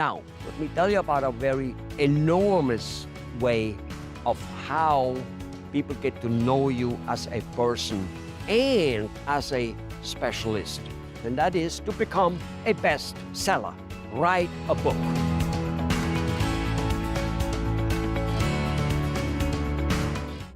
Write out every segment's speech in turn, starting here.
Now, let me tell you about a very enormous way of how people get to know you as a person and as a specialist. And that is to become a bestseller. Write a book.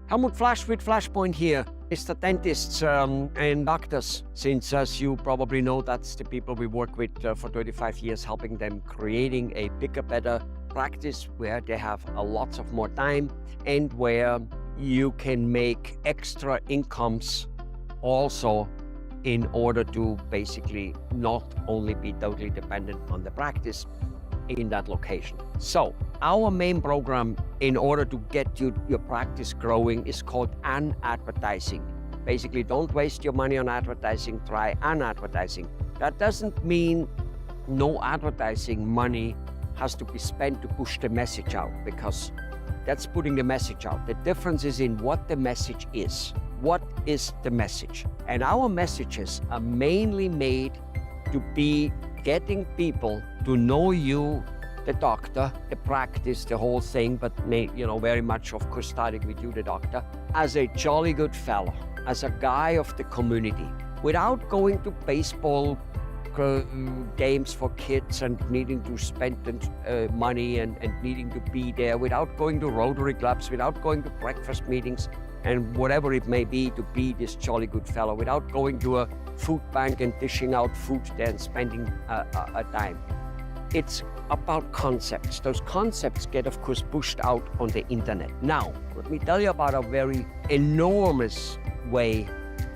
Helmut Flash with Flashpoint here. It's the dentists and doctors, since as you probably know, that's the people we work with for 35 years, helping them creating a bigger, better practice where they have a lots of more time and where you can make extra incomes also in order to basically not only be totally dependent on the practice in that location. So our main program in order to get your practice growing is called advertising. Basically, don't waste your money on advertising, try advertising. That doesn't mean no advertising money has to be spent to push the message out, because that's putting the message out. The difference is in what the message is. What is the message? And our messages are mainly made to be getting people to know you, the doctor, the practice, the whole thing, but very much, of course, starting with you, the doctor, as a jolly good fellow, as a guy of the community, without going to baseball games for kids and needing to spend money and needing to be there, without going to Rotary clubs, without going to breakfast meetings and whatever it may be to be this jolly good fellow, without going to a food bank and dishing out food there and spending a dime. It's about concepts. Those concepts get, of course, pushed out on the internet. Now, let me tell you about a very enormous way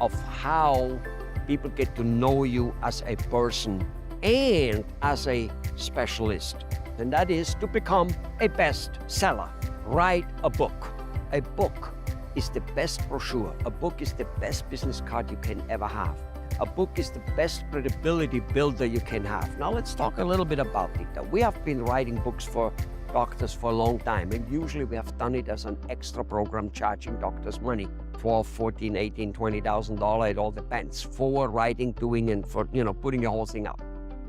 of how people get to know you as a person and as a specialist. And that is to become a bestseller. Write a book. A book is the best brochure. A book is the best business card you can ever have. A book is the best credibility builder you can have. Now let's talk a little bit about it. We have been writing books for doctors for a long time, and usually we have done it as an extra program, charging doctors money, $12, $14, $18, $20,000, it all depends, for writing, doing, and for putting the whole thing out.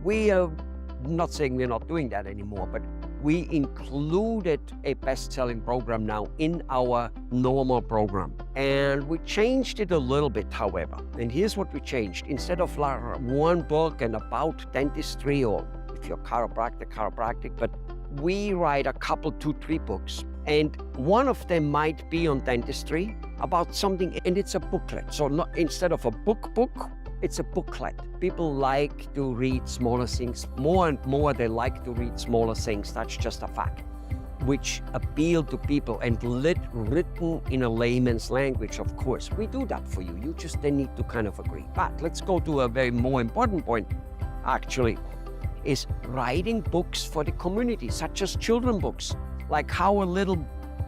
We are not saying we're not doing that anymore, but we included a best-selling program now in our normal program. And we changed it a little bit, however. And here's what we changed. Instead of one book and about dentistry, or if you're chiropractic, but we write a couple, 2-3 books. And one of them might be on dentistry, about something, and it's a booklet. So instead of a book, it's a booklet. People like to read smaller things. More and more, they like to read smaller things. That's just a fact, which appeal to people and written in a layman's language, of course. We do that for you. You just then need to kind of agree. But let's go to a very more important point, actually, is writing books for the community, such as children books, like how a little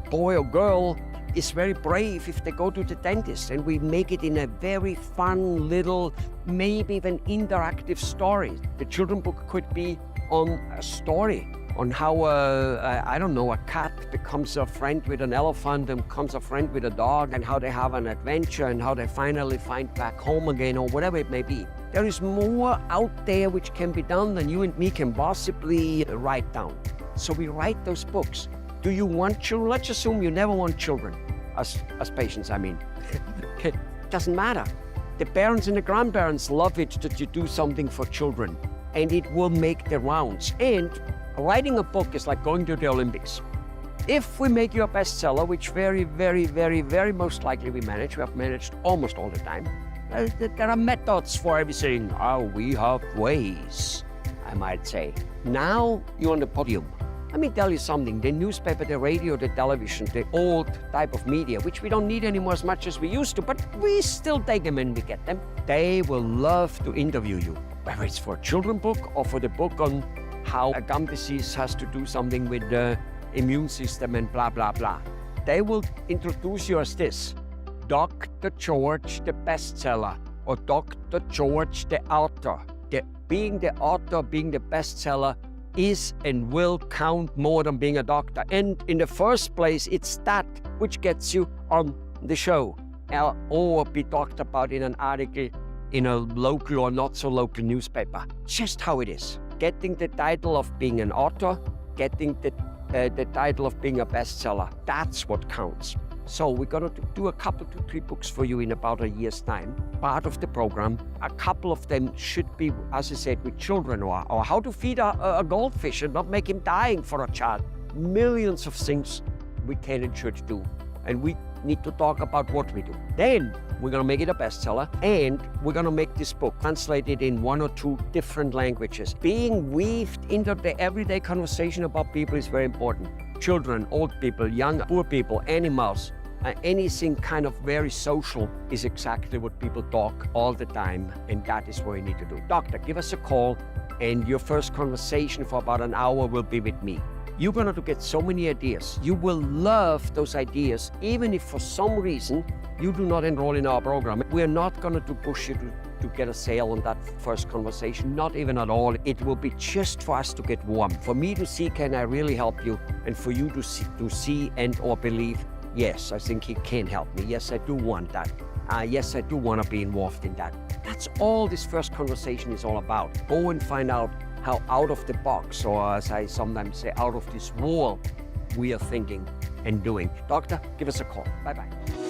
boy or girl is very brave if they go to the dentist, and we make it in a very fun little, maybe even interactive story. The children book could be on a story on how a cat becomes a friend with an elephant and becomes a friend with a dog, and how they have an adventure and how they finally find back home again, or whatever it may be. There is more out there which can be done than you and me can possibly write down. So we write those books. Do you want children? Let's assume you never want children, as patients, I mean. It doesn't matter. The parents and the grandparents love it that you do something for children, and it will make the rounds. And writing a book is like going to the Olympics. If we make you a bestseller, which very, very, very, very most likely we have managed almost all the time, there are methods for everything. We have ways, I might say. Now you're on the podium. Let me tell you something, the newspaper, the radio, the television, the old type of media, which we don't need anymore as much as we used to, but we still take them when we get them. They will love to interview you, whether it's for a children book or for the book on how a gum disease has to do something with the immune system and blah, blah, blah. They will introduce you as this, Dr. George, the bestseller, or Dr. George, the author. Being the author, being the bestseller, is and will count more than being a doctor. And in the first place, it's that which gets you on the show or be talked about in an article in a local or not so local newspaper. Just how it is. getting the title of being an author, getting the title of being a bestseller. That's what counts. So we're going to do a couple to 3 books for you in about a year's time. Part of the program, a couple of them should be, as I said, with children, or how to feed a goldfish and not make him dying for a child. Millions of things we can and should do. And we need to talk about what we do. Then we're going to make it a bestseller, and we're going to make this book translated in 1 or 2 different languages. Being weaved into the everyday conversation about people is very important. Children, old people, young, poor people, animals, anything kind of very social is exactly what people talk all the time, and that is what you need to do. Doctor, give us a call, and your first conversation for about an hour will be with me. You're going to get so many ideas. You will love those ideas, even if for some reason you do not enroll in our program. We're not going to push you to get a sale on that first conversation, not even at all. It will be just for us to get warm, for me to see, can I really help you? And for you to see and or believe, yes, I think he can help me. Yes, I do want that. Yes, I do want to be involved in that. That's all this first conversation is all about. Go and find out how out of the box, or as I sometimes say, out of this wall, we are thinking and doing. Doctor, give us a call. Bye-bye.